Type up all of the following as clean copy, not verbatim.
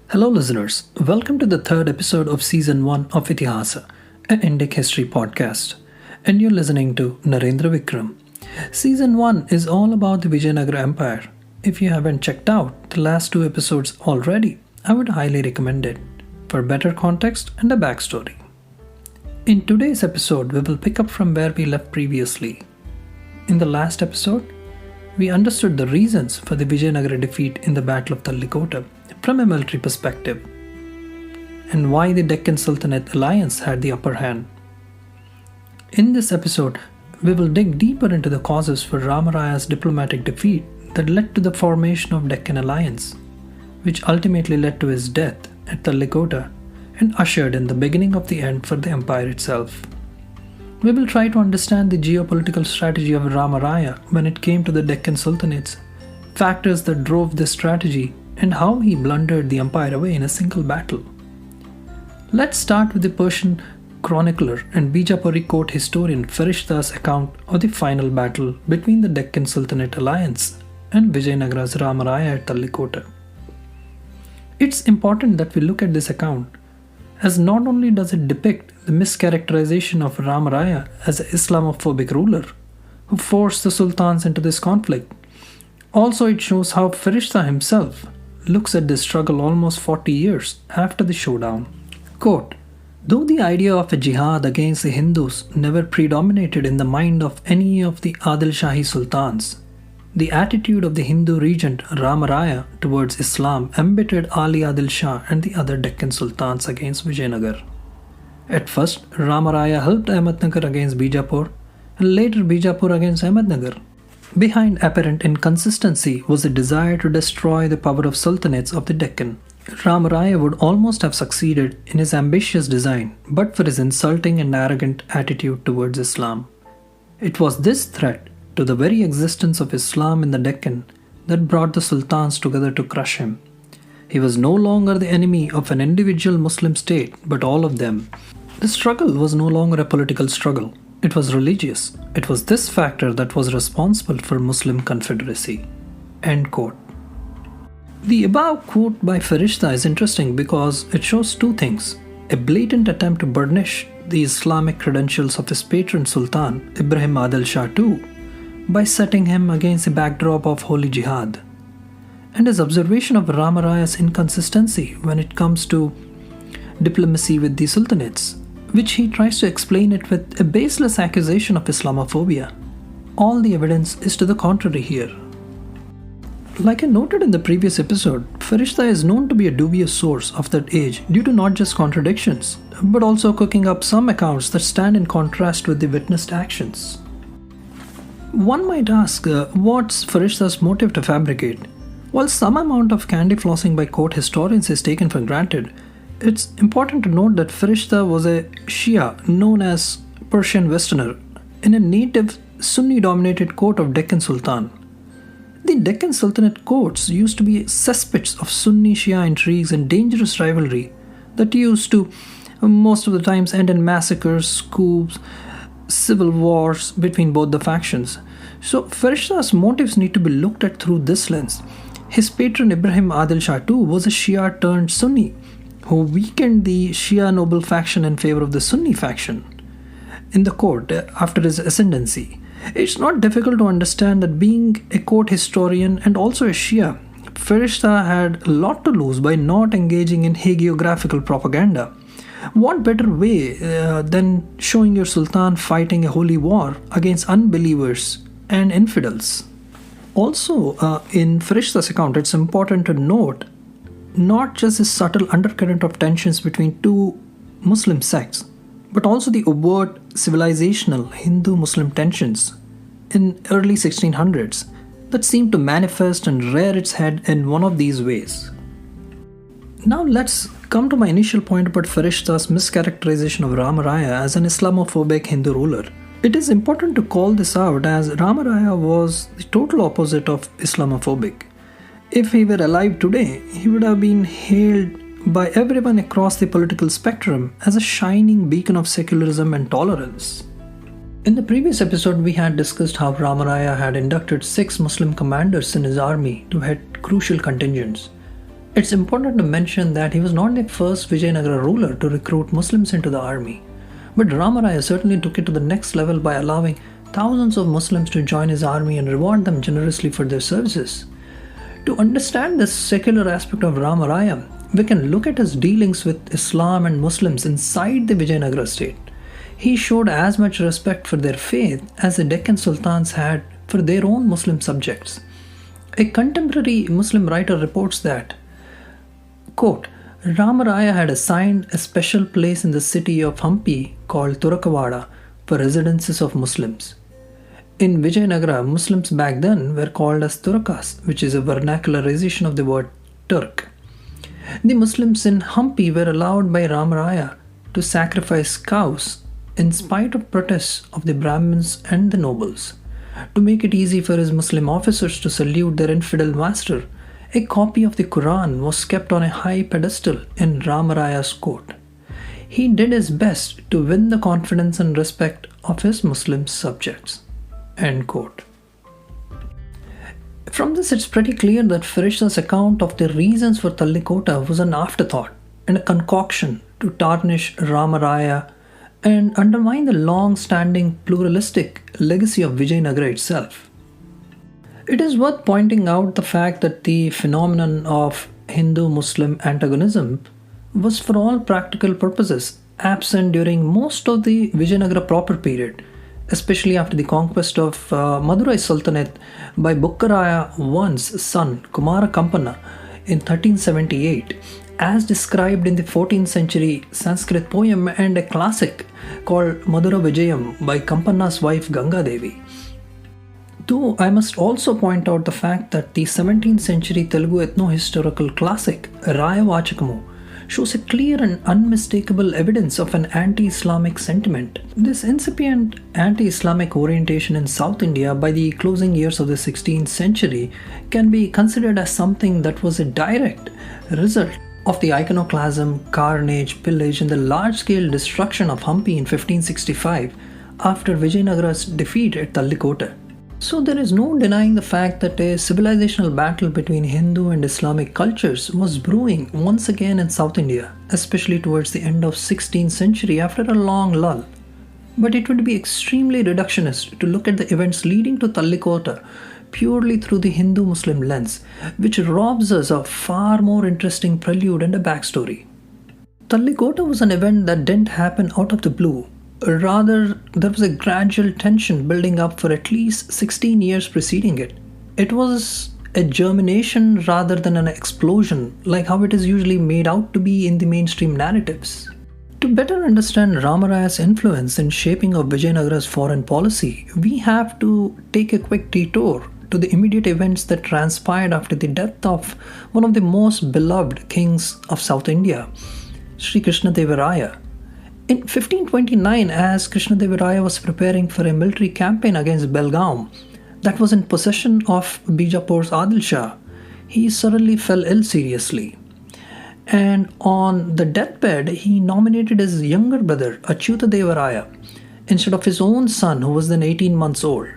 Hello, listeners. Welcome to the third episode of Season 1 of Ithihasa, an Indic history podcast. And you're listening to Narendra Vikram. Season 1 is all about the Vijayanagara Empire. If you haven't checked out the last two episodes already, I would highly recommend it for better context and a backstory. In today's episode, we will pick up from where we left previously. In the last episode, we understood the reasons for the Vijayanagara defeat in the Battle of Talikota from a military perspective, and why the Deccan Sultanate Alliance had the upper hand. In this episode, we will dig deeper into the causes for Rama Raya's diplomatic defeat that led to the formation of Deccan Alliance, which ultimately led to his death at Talikota and ushered in the beginning of the end for the empire itself. We will try to understand the geopolitical strategy of Rama Raya when it came to the Deccan Sultanates, factors that drove this strategy, and how he blundered the empire away in a single battle. Let's start with the Persian chronicler and Bijapuri court historian Ferishta's account of the final battle between the Deccan Sultanate Alliance and Vijayanagara's Rama Raya at Talikota. It's important that we look at this account, as not only does it depict the mischaracterization of Rama Raya as an Islamophobic ruler who forced the sultans into this conflict, also it shows how Ferishta himself looks at this struggle almost 40 years after the showdown. Quote, "Though the idea of a jihad against the Hindus never predominated in the mind of any of the Adil Shahi sultans, the attitude of the Hindu regent Rama Raya towards Islam embittered Ali Adil Shah and the other Deccan sultans against Vijayanagar. At first, Rama Raya helped Ahmednagar against Bijapur, and later Bijapur against Ahmednagar. Behind apparent inconsistency was a desire to destroy the power of sultanates of the Deccan. Rama Raya would almost have succeeded in his ambitious design but for his insulting and arrogant attitude towards Islam. It was this threat to the very existence of Islam in the Deccan that brought the sultans together to crush him. He was no longer the enemy of an individual Muslim state, but all of them. The struggle was no longer a political struggle. It was religious. It was this factor that was responsible for Muslim confederacy." End quote. The above quote by Ferishta is interesting because it shows two things: a blatant attempt to burnish the Islamic credentials of his patron Sultan, Ibrahim Adil Shah II, by setting him against the backdrop of holy jihad, and his observation of Rama Raya's inconsistency when it comes to diplomacy with the sultanates, which he tries to explain it with a baseless accusation of Islamophobia. All the evidence is to the contrary here. Like I noted in the previous episode, Ferishta is known to be a dubious source of that age due to not just contradictions, but also cooking up some accounts that stand in contrast with the witnessed actions. One might ask, what's Ferishta's motive to fabricate? While some amount of candy flossing by court historians is taken for granted, it's important to note that Ferishta was a Shia known as Persian Westerner in a native Sunni-dominated court of Deccan Sultan. The Deccan Sultanate courts used to be cesspits of Sunni-Shia intrigues and dangerous rivalry that used to most of the times end in massacres, coups, civil wars between both the factions. So Ferishta's motives need to be looked at through this lens. His patron Ibrahim Adil Shah II was a Shia turned Sunni who weakened the Shia noble faction in favor of the Sunni faction in the court after his ascendancy. It's not difficult to understand that being a court historian and also a Shia, Ferishta had a lot to lose by not engaging in hagiographical propaganda. What better way than showing your sultan fighting a holy war against unbelievers and infidels? Also, in Ferishta's account, it's important to note not just the subtle undercurrent of tensions between two Muslim sects, but also the overt civilizational Hindu-Muslim tensions in early 1600s that seemed to manifest and rear its head in one of these ways. Now let's come to my initial point about Ferishta's mischaracterization of Rama Raya as an Islamophobic Hindu ruler. It is important to call this out as Rama Raya was the total opposite of Islamophobic. If he were alive today, he would have been hailed by everyone across the political spectrum as a shining beacon of secularism and tolerance. In the previous episode, we had discussed how Rama Raya had inducted 6 Muslim commanders in his army to head crucial contingents. It's important to mention that he was not the first Vijayanagara ruler to recruit Muslims into the army, but Rama Raya certainly took it to the next level by allowing thousands of Muslims to join his army and reward them generously for their services. To understand this secular aspect of Rama Raya, we can look at his dealings with Islam and Muslims inside the Vijayanagara state. He showed as much respect for their faith as the Deccan sultans had for their own Muslim subjects. A contemporary Muslim writer reports that, quote, Rama Raya had assigned a special place in the city of Hampi called Turakawada for residences of Muslims. In Vijayanagara, Muslims back then were called as Turakas, which is a vernacularization of the word Turk. The Muslims in Hampi were allowed by Rama Raya to sacrifice cows in spite of protests of the Brahmins and the nobles. To make it easy for his Muslim officers to salute their infidel master, a copy of the Quran was kept on a high pedestal in Rama Raya's court. He did his best to win the confidence and respect of his Muslim subjects. End quote. From this, it's pretty clear that Firishtah's account of the reasons for Talikota was an afterthought and a concoction to tarnish Rama Raya and undermine the long-standing pluralistic legacy of Vijayanagara itself. It is worth pointing out the fact that the phenomenon of Hindu-Muslim antagonism was for all practical purposes absent during most of the Vijayanagara proper period, especially after the conquest of Madurai Sultanate by Bukkaraya I's son Kumara Kampana in 1378, as described in the 14th century Sanskrit poem and a classic called Madura Vijayam by Kampana's wife Ganga Devi. Though I must also point out the fact that the 17th century Telugu ethno-historical classic Raya Vachakamu shows a clear and unmistakable evidence of an anti-Islamic sentiment. This incipient anti-Islamic orientation in South India by the closing years of the 16th century can be considered as something that was a direct result of the iconoclasm, carnage, pillage, and the large-scale destruction of Hampi in 1565 after Vijayanagara's defeat at Talikota. So there is no denying the fact that a civilizational battle between Hindu and Islamic cultures was brewing once again in South India, especially towards the end of 16th century after a long lull. But it would be extremely reductionist to look at the events leading to Talikota purely through the Hindu-Muslim lens, which robs us of far more interesting prelude and a backstory. Talikota was an event that didn't happen out of the blue. Rather, there was a gradual tension building up for at least 16 years preceding it. It was a germination rather than an explosion, like how it is usually made out to be in the mainstream narratives. To better understand Rama Raya's influence in shaping of Vijayanagara's foreign policy, we have to take a quick detour to the immediate events that transpired after the death of one of the most beloved kings of South India, Sri Krishnadeva Raya. In 1529, as Krishnadeva Raya was preparing for a military campaign against Belgaum that was in possession of Bijapur's Adil Shah, he suddenly fell ill seriously. And on the deathbed, he nominated his younger brother, Achyutadeva Raya, instead of his own son, who was then 18 months old.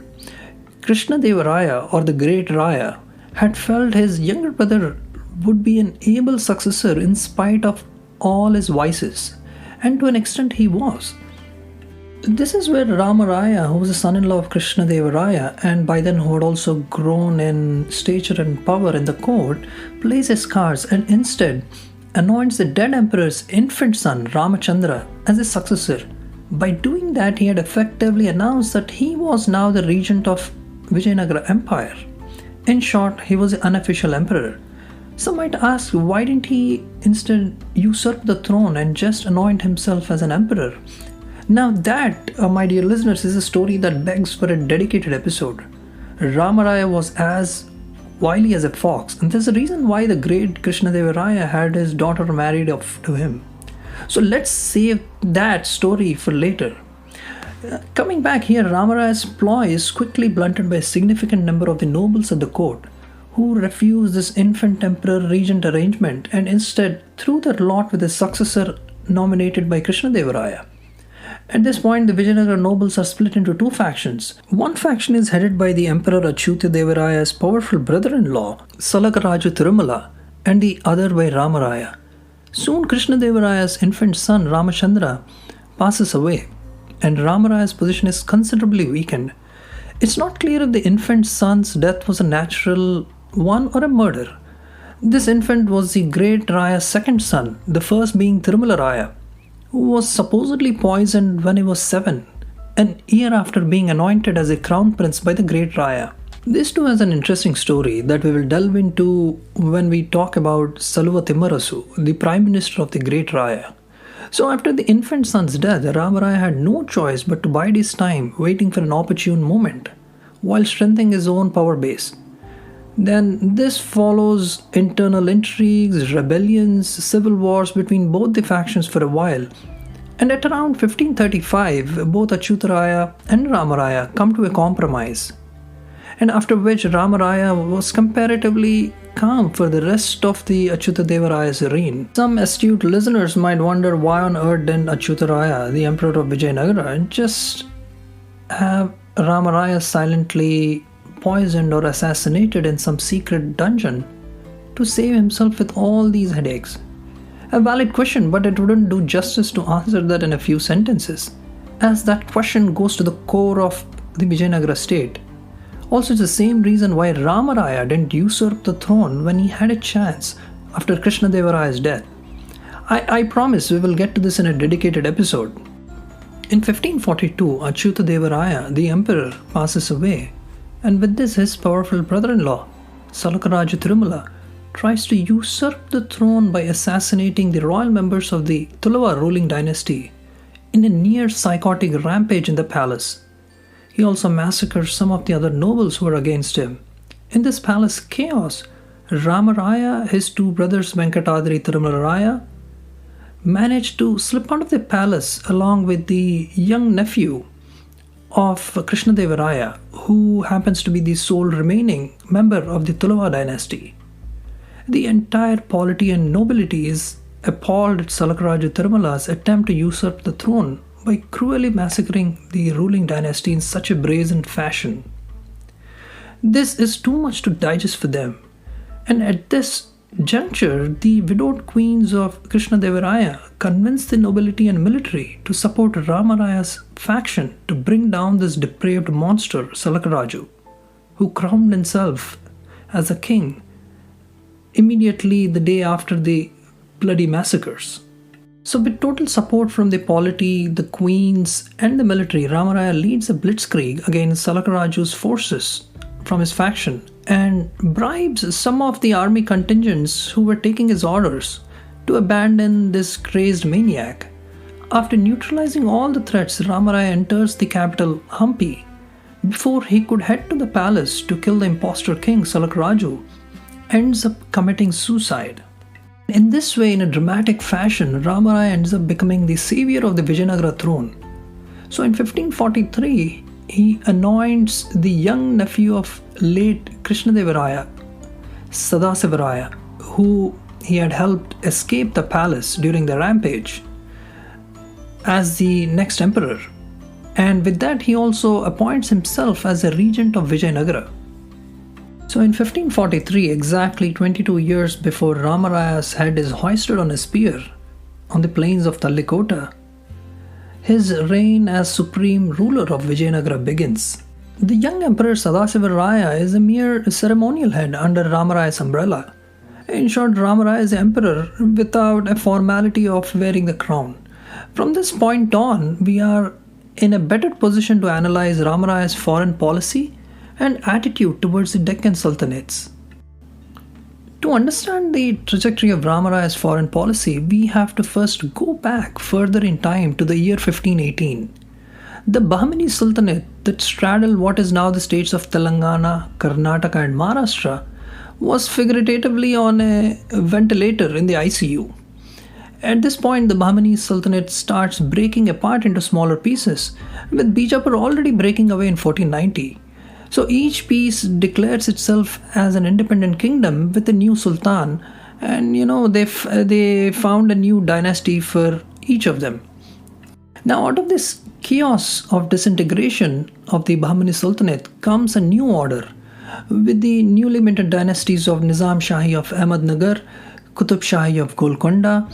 Krishnadeva Raya, or the Great Raya, had felt his younger brother would be an able successor in spite of all his vices. And to an extent he was. This is where Rama Raya, who was the son-in-law of Krishnadeva Raya and by then who had also grown in stature and power in the court, plays his cards and instead anoints the dead emperor's infant son Ramachandra as his successor. By doing that, he had effectively announced that he was now the regent of Vijayanagara Empire. In short, he was the unofficial emperor. Some might ask, why didn't he instead usurp the throne and just anoint himself as an emperor? Now that, my dear listeners, is a story that begs for a dedicated episode. Rama Raya was as wily as a fox, and there's a reason why the great Krishnadeva Raya had his daughter married off to him. So let's save that story for later. Coming back here, Rama Raya's ploy is quickly blunted by a significant number of the nobles at the court, who refused this infant emperor-regent arrangement and instead threw their lot with a successor nominated by Krishnadeva Raya. At this point, the Vijayanagara nobles are split into two factions. One faction is headed by the Emperor Achyutadeva Raya's powerful brother-in-law, Salakaraju Tirumala, and the other by Rama Raya. Soon Krishnadevaraya's infant son Ramachandra passes away, and Rama Raya's position is considerably weakened. It's not clear if the infant son's death was a natural one or a murder. This infant was the great Raya's second son, the first being Tirumala Raya, who was supposedly poisoned when he was 7, an year after being anointed as a crown prince by the great Raya. This too has an interesting story that we will delve into when we talk about Saluva Timmarasu, the prime minister of the great Raya. So after the infant son's death, Rama Raya had no choice but to bide his time, waiting for an opportune moment, while strengthening his own power base. Then this follows internal intrigues, rebellions, civil wars between both the factions for a while. And at around 1535, both Achyutaraya and Ramaraya come to a compromise. And after which Ramaraya was comparatively calm for the rest of the Achyutadevaraya's reign. Some astute listeners might wonder why on earth didn't Achyutaraya, the emperor of Vijayanagara, just have Ramaraya silently poisoned or assassinated in some secret dungeon to save himself with all these headaches. A valid question, but it wouldn't do justice to answer that in a few sentences, as that question goes to the core of the Vijayanagara state. Also, it's the same reason why Ramaraya didn't usurp the throne when he had a chance after Krishnadevaraya's death. I promise we will get to this in a dedicated episode. In 1542, Achyutadevaraya, the emperor, passes away, and with this his powerful brother-in-law, Salakaraju Tirumala, tries to usurp the throne by assassinating the royal members of the Tuluva ruling dynasty in a near-psychotic rampage in the palace. He also massacres some of the other nobles who were against him. In this palace chaos, Ramaraya, his two brothers Venkatadri Tirumala Raya, managed to slip out of the palace along with the young nephew of Krishnadevaraya, who happens to be the sole remaining member of the Tuluva dynasty. The entire polity and nobility is appalled at Salakaraju Tirumala's attempt to usurp the throne by cruelly massacring the ruling dynasty in such a brazen fashion. This is too much to digest for them, and at this juncture, the widowed queens of Krishnadevaraya convinced the nobility and military to support Ramaraya's faction to bring down this depraved monster Salakaraju, who crowned himself as a king immediately the day after the bloody massacres. So with total support from the polity, the queens and the military, Ramaraya leads a blitzkrieg against Salakaraju's forces from his faction and bribes some of the army contingents who were taking his orders to abandon this crazed maniac. After neutralizing all the threats, Ramaraya enters the capital Hampi before he could head to the palace to kill the impostor king Salakaraju, ends up committing suicide. In this way, in a dramatic fashion, Ramaraya ends up becoming the savior of the Vijayanagara throne. So in 1543, he anoints the young nephew of late Krishnadevaraya, Sadasivaraya, who he had helped escape the palace during the rampage, as the next emperor. And with that, he also appoints himself as a regent of Vijayanagara. So in 1543, exactly 22 years before Ramaraya's head is hoisted on a spear on the plains of Talikota, his reign as supreme ruler of Vijayanagara begins. The young emperor Sadasiva Raya is a mere ceremonial head under Ramaraya's umbrella. In short, Ramaraya is the emperor without a formality of wearing the crown. From this point on, we are in a better position to analyze Ramaraya's foreign policy and attitude towards the Deccan Sultanates. To understand the trajectory of Ramaraya's foreign policy, we have to first go back further in time to the year 1518. The Bahmani Sultanate that straddled what is now the states of Telangana, Karnataka and Maharashtra was figuratively on a ventilator in the ICU. At this point, the Bahmani Sultanate starts breaking apart into smaller pieces, with Bijapur already breaking away in 1490. So each piece declares itself as an independent kingdom with a new sultan, and they found a new dynasty for each of them. Now, out of this chaos of disintegration of the Bahmani Sultanate comes a new order, with the newly minted dynasties of Nizam Shahi of Ahmednagar, Qutub Shahi of Golconda,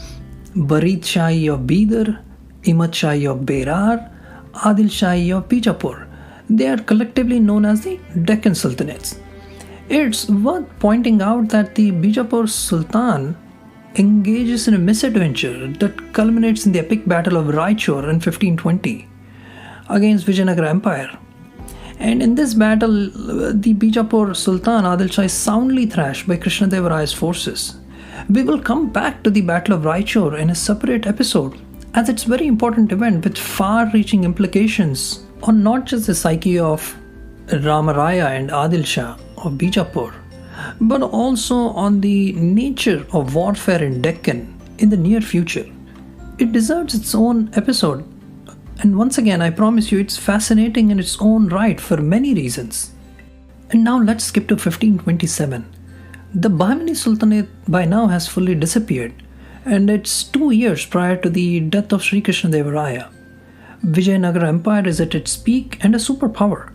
Barid Shahi of Bidar, Imad Shahi of Berar, Adil Shahi of Bijapur. They are collectively known as the Deccan Sultanates. It's worth pointing out that the Bijapur Sultan engages in a misadventure that culminates in the epic battle of Raichur in 1520 against Vijayanagara Empire. And in this battle, the Bijapur Sultan Adil Shah is soundly thrashed by Krishnadeva Raya's forces. We will come back to the Battle of Raichur in a separate episode, as it's a very important event with far-reaching implications on not just the psyche of Rama Raya and Adil Shah of Bijapur, but also on the nature of warfare in Deccan in the near future. It deserves its own episode, and once again I promise you it's fascinating in its own right for many reasons. And now let's skip to 1527. The Bahmani Sultanate by now has fully disappeared, and it's 2 years prior to the death of Sri Krishnadeva Raya. Vijayanagara Empire is at its peak and a superpower.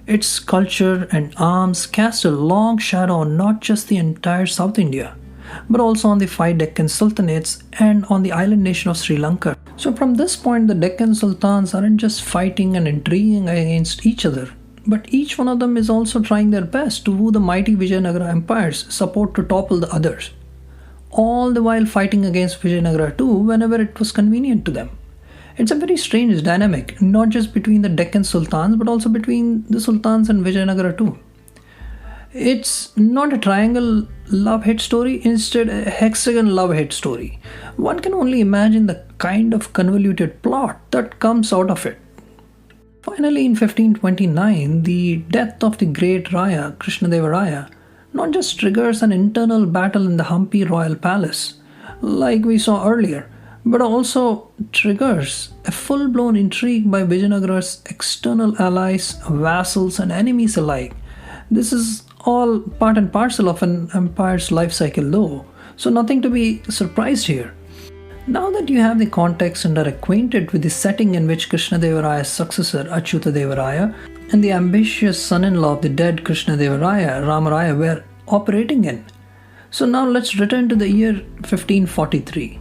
Its culture and arms cast a long shadow on not just the entire South India, but also on the 5 Deccan Sultanates and on the island nation of Sri Lanka. So from this point, the Deccan Sultans aren't just fighting and intriguing against each other, but each one of them is also trying their best to woo the mighty Vijayanagara Empire's support to topple the others, all the while fighting against Vijayanagara too whenever it was convenient to them. It's a very strange dynamic, not just between the Deccan Sultans, but also between the Sultans and Vijayanagara too. It's not a triangle love-hate story, instead a hexagon love-hate story. One can only imagine the kind of convoluted plot that comes out of it. Finally, in 1529, the death of the great Raya, Krishnadeva Raya, not just triggers an internal battle in the Hampi royal palace, like we saw earlier, but also triggers a full-blown intrigue by Vijayanagara's external allies, vassals and enemies alike. This is all part and parcel of an empire's life cycle though, so nothing to be surprised here. Now that you have the context and are acquainted with the setting in which Krishnadeva Raya's successor Achyutadeva Raya and the ambitious son-in-law of the dead Krishnadeva Raya, Rama Raya, were operating in. So now let's return to the year 1543.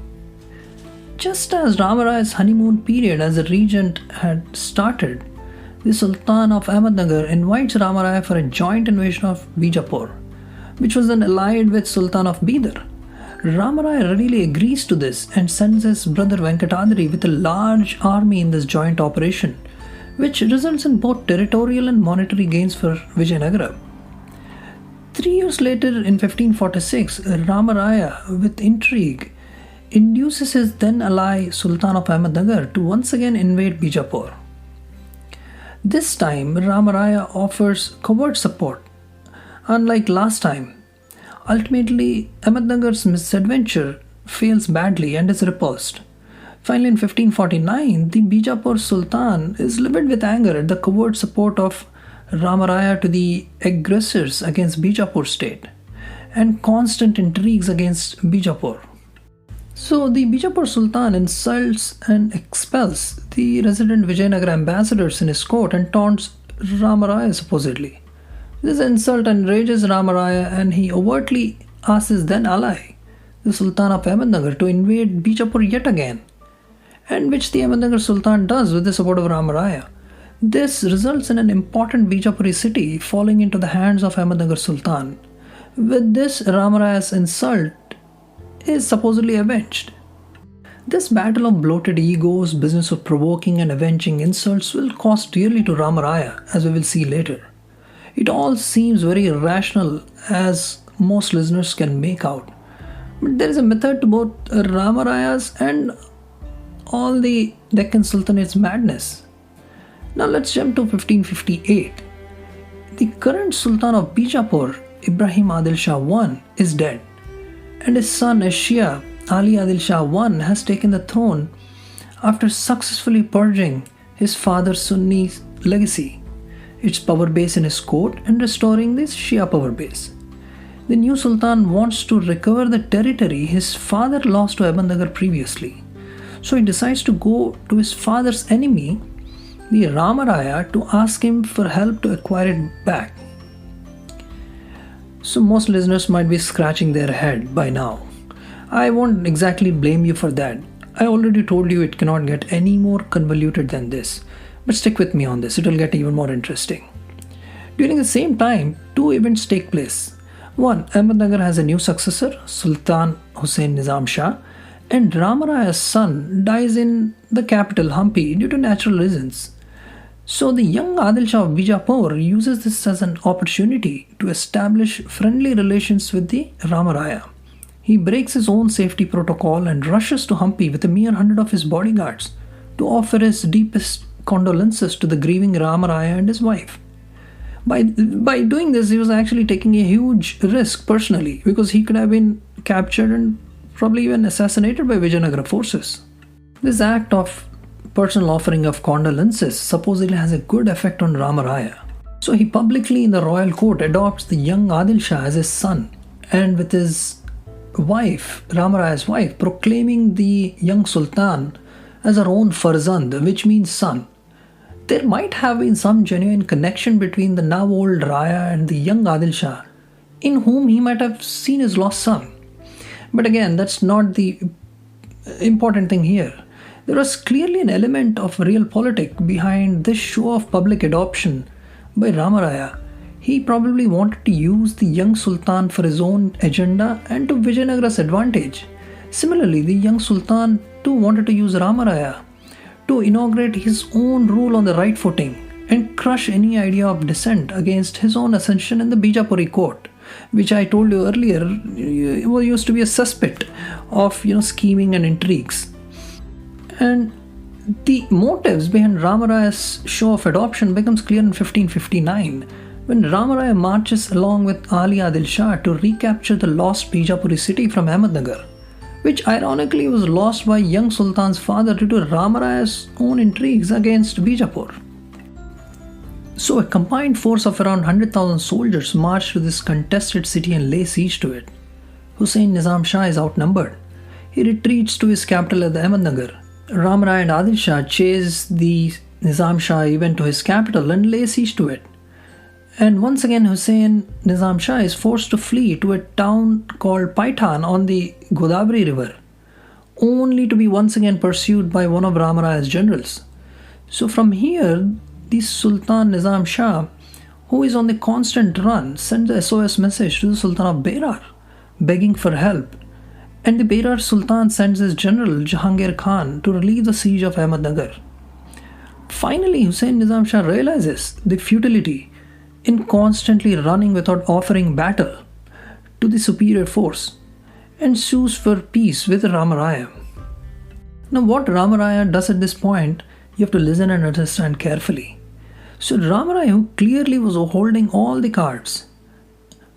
Just as Rama Raya's honeymoon period as a regent had started, the Sultan of Ahmednagar invites Rama Raya for a joint invasion of Bijapur, which was then allied with Sultan of Bidar. Rama Raya readily agrees to this and sends his brother Venkatadri with a large army in this joint operation, which results in both territorial and monetary gains for Vijayanagara. 3 years later, in 1546, Rama Raya, with intrigue, induces his then ally Sultan of Ahmednagar to once again invade Bijapur. This time, Rama Raya offers covert support. Unlike last time, ultimately Ahmednagar's misadventure fails badly and is repulsed. Finally, in 1549, the Bijapur Sultan is livid with anger at the covert support of Rama Raya to the aggressors against Bijapur state and constant intrigues against Bijapur. So the Bijapur Sultan insults and expels the resident Vijayanagara ambassadors in his court and taunts Rama Raya supposedly. This insult enrages Rama Raya and he overtly asks his then ally, the Sultan of Ahmednagar, to invade Bijapur yet again, and which the Ahmednagar Sultan does with the support of Rama Raya. This results in an important Bijapuri city falling into the hands of Ahmednagar Sultan. With this, Rama Raya's insult is supposedly avenged. This battle of bloated egos, business of provoking and avenging insults will cost dearly to Rama Raya, as we will see later. It all seems very irrational, as most listeners can make out. But there is a method to both Rama Raya's and all the Deccan Sultanate's madness. Now let's jump to 1558. The current Sultan of Bijapur, Ibrahim Adil Shah I, is dead, and his son Shia, Ali Adil Shah I, has taken the throne after successfully purging his father Sunni's legacy, its power base in his court, and restoring the Shia power base. The new Sultan wants to recover the territory his father lost to Ahmednagar previously. So he decides to go to his father's enemy, the Rama Raya, to ask him for help to acquire it back. So most listeners might be scratching their head by now. I won't exactly blame you for that. I already told you it cannot get any more convoluted than this. But stick with me on this, it will get even more interesting. During the same time, two events take place. One, Ahmednagar has a new successor, Sultan Hussain Nizam Shah, and Rama Raya's son dies in the capital Hampi due to natural reasons. So the young Adil Shah of Bijapur uses this as an opportunity to establish friendly relations with the Rama Raya. He breaks his own safety protocol and rushes to Hampi with a mere 100 of his bodyguards to offer his deepest condolences to the grieving Rama Raya and his wife. By doing this, he was actually taking a huge risk personally, because he could have been captured and probably even assassinated by Vijayanagara forces. This act of personal offering of condolences supposedly has a good effect on Rama Raya. So he publicly in the royal court adopts the young Adil Shah as his son, and with his wife, Rama Raya's wife, proclaiming the young Sultan as her own Farzand, which means son. There might have been some genuine connection between the now old Raya and the young Adil Shah, in whom he might have seen his lost son. But again, that's not the important thing here. There was clearly an element of realpolitik behind this show of public adoption by Rama Raya. He probably wanted to use the young Sultan for his own agenda and to Vijayanagara's advantage. Similarly, the young Sultan too wanted to use Rama Raya to inaugurate his own rule on the right footing and crush any idea of dissent against his own ascension in the Bijapuri court, which I told you earlier used to be a suspect of scheming and intrigues. And the motives behind Rama Raya's show of adoption becomes clear in 1559, when Rama Raya marches along with Aliya Adil Shah to recapture the lost Bijapuri city from Ahmednagar, which ironically was lost by young Sultan's father due to Rama Raya's own intrigues against Bijapur. So a combined force of around 100,000 soldiers marched to this contested city and lay siege to it. Hussain Nizam Shah is outnumbered. He retreats to his capital at Ahmednagar. Rama Raya and Adil Shah chase the Nizam Shah even to his capital and lay siege to it. And once again Hussain Nizam Shah is forced to flee to a town called Paitan on the Godavari river, only to be once again pursued by one of Rama Raya's generals. So from here, the Sultan Nizam Shah, who is on the constant run, sends a SOS message to the Sultan of Berar, begging for help. And the Berar Sultan sends his general Jahangir Khan to relieve the siege of Ahmednagar. Finally, Hussain Nizam Shah realizes the futility in constantly running without offering battle to the superior force and sues for peace with Rama Raya. Now, what Rama Raya does at this point, you have to listen and understand carefully. So Rama Raya, who clearly was holding all the cards,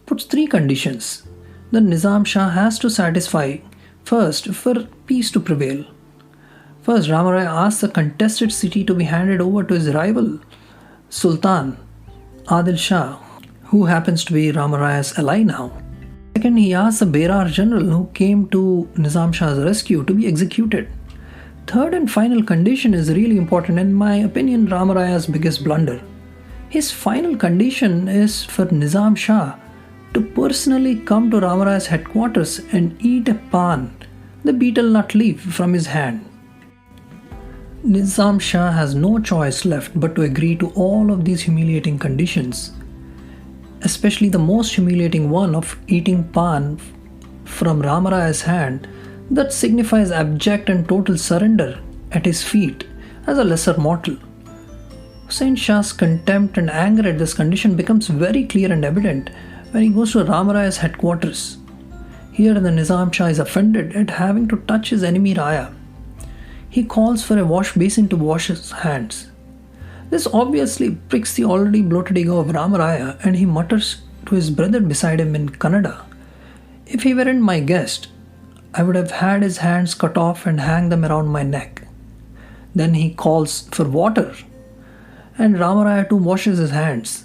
puts three conditions that Nizam Shah has to satisfy first for peace to prevail. First, Rama Raya asks the contested city to be handed over to his rival, Sultan Adil Shah, who happens to be Rama Raya's ally now. Second, he asks the Berar general who came to Nizam Shah's rescue to be executed. Third and final condition is really important, in my opinion, Rama Raya's biggest blunder. His final condition is for Nizam Shah to personally come to Rama Raya's headquarters and eat a pan, the betel nut leaf, from his hand. Nizam Shah has no choice left but to agree to all of these humiliating conditions, especially the most humiliating one of eating pan from Rama Raya's hand that signifies abject and total surrender at his feet as a lesser mortal. Hussain Shah's contempt and anger at this condition becomes very clear and evident when he goes to Rama Raya's headquarters. Here the Nizam Shah is offended at having to touch his enemy Raya. He calls for a wash basin to wash his hands. This obviously pricks the already bloated ego of Rama Raya, and he mutters to his brother beside him in Kannada, "If he weren't my guest, I would have had his hands cut off and hang them around my neck." Then he calls for water, and Rama Raya too washes his hands.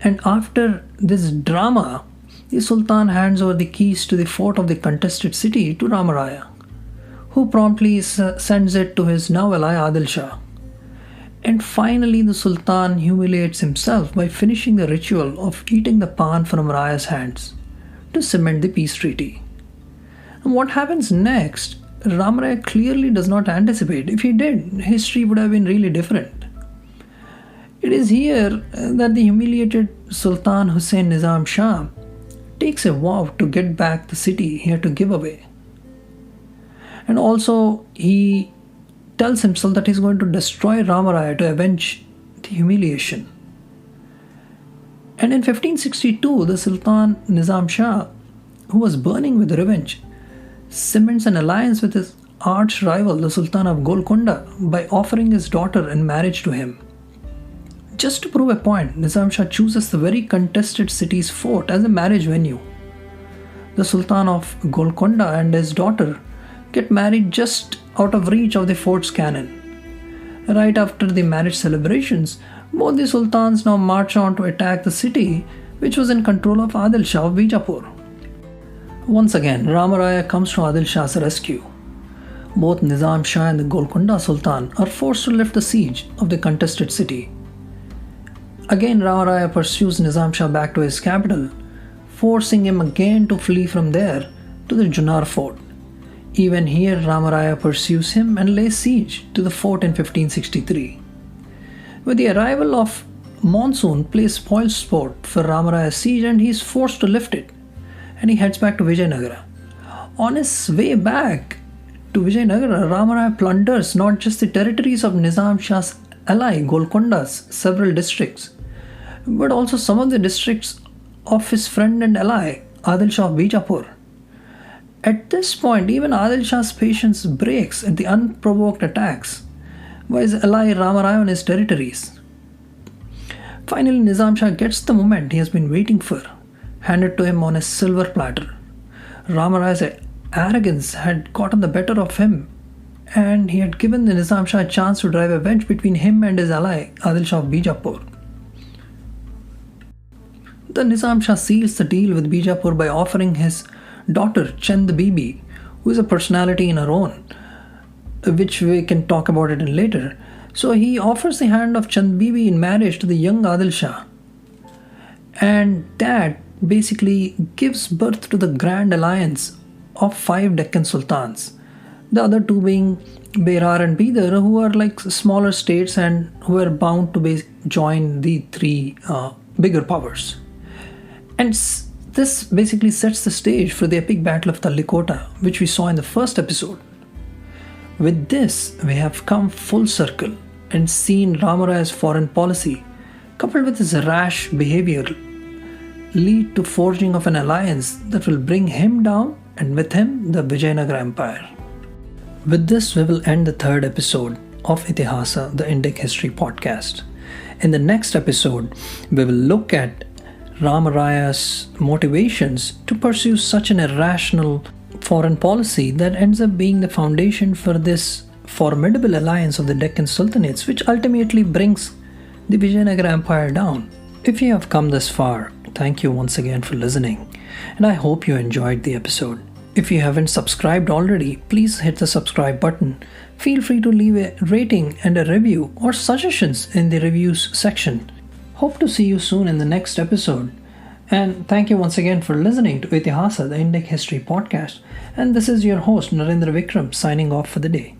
And after this drama, the Sultan hands over the keys to the fort of the contested city to Rama Raya, who promptly sends it to his now ally Adil Shah. And finally, the Sultan humiliates himself by finishing the ritual of eating the pan from Raya's hands to cement the peace treaty. And what happens next, Rama Raya clearly does not anticipate. If he did, history would have been really different. It is here that the humiliated Sultan Hussein Nizam Shah takes a vow to get back the city he had to give away. And also, he tells himself that he's going to destroy Rama Raya to avenge the humiliation. And in 1562, the Sultan Nizam Shah, who was burning with revenge, cements an alliance with his arch rival, the Sultan of Golconda, by offering his daughter in marriage to him. Just to prove a point, Nizam Shah chooses the very contested city's fort as a marriage venue. The Sultan of Golconda and his daughter get married just out of reach of the fort's cannon. Right after the marriage celebrations, both the sultans now march on to attack the city, which was in control of Adil Shah of Bijapur. Once again, Rama Raya comes to Adil Shah's rescue. Both Nizam Shah and the Golconda Sultan are forced to lift the siege of the contested city. Again, Rama Raya pursues Nizam Shah back to his capital, forcing him again to flee from there to the Junnar fort. Even here, Rama Raya pursues him and lays siege to the fort in 1563. With the arrival of monsoon plays spoil sport for Rama Raya's siege and he is forced to lift it, and he heads back to Vijayanagara. On his way back to Vijayanagara, Rama Raya plunders not just the territories of Nizam Shah's ally Golconda's several districts, but also some of the districts of his friend and ally Adil Shah of Bijapur. At this point, even Adil Shah's patience breaks at the unprovoked attacks by his ally Rama Raya on his territories. Finally, Nizam Shah gets the moment he has been waiting for, handed to him on a silver platter. Rama Raya's arrogance had gotten the better of him, and he had given the Nizam Shah a chance to drive a wedge between him and his ally Adil Shah of Bijapur. The Nizam Shah seals the deal with Bijapur by offering his daughter Chand Bibi, who is a personality in her own, which we can talk about it in later. So he offers the hand of Chand Bibi in marriage to the young Adil Shah. And that basically gives birth to the grand alliance of 5 Deccan Sultans. The other 2 being Berar and Bidar, who are like smaller states and who are bound to join the 3 bigger powers. And this basically sets the stage for the epic battle of Talikota, which we saw in the first episode. With this, we have come full circle and seen Rama Raya's foreign policy, coupled with his rash behavior, lead to forging of an alliance that will bring him down and with him the Vijayanagara Empire. With this, we will end the 3rd episode of Ithihasa, the Indic History Podcast. In the next episode, we will look at Rama Raya's motivations to pursue such an irrational foreign policy that ends up being the foundation for this formidable alliance of the Deccan Sultanates, which ultimately brings the Vijayanagara Empire down. If you have come this far, thank you once again for listening, and I hope you enjoyed the episode. If you haven't subscribed already, please hit the subscribe button. Feel free to leave a rating and a review or suggestions in the reviews section. Hope to see you soon in the next episode. And thank you once again for listening to Ithihasa, the Indic History Podcast. And this is your host, Narendra Vikram, signing off for the day.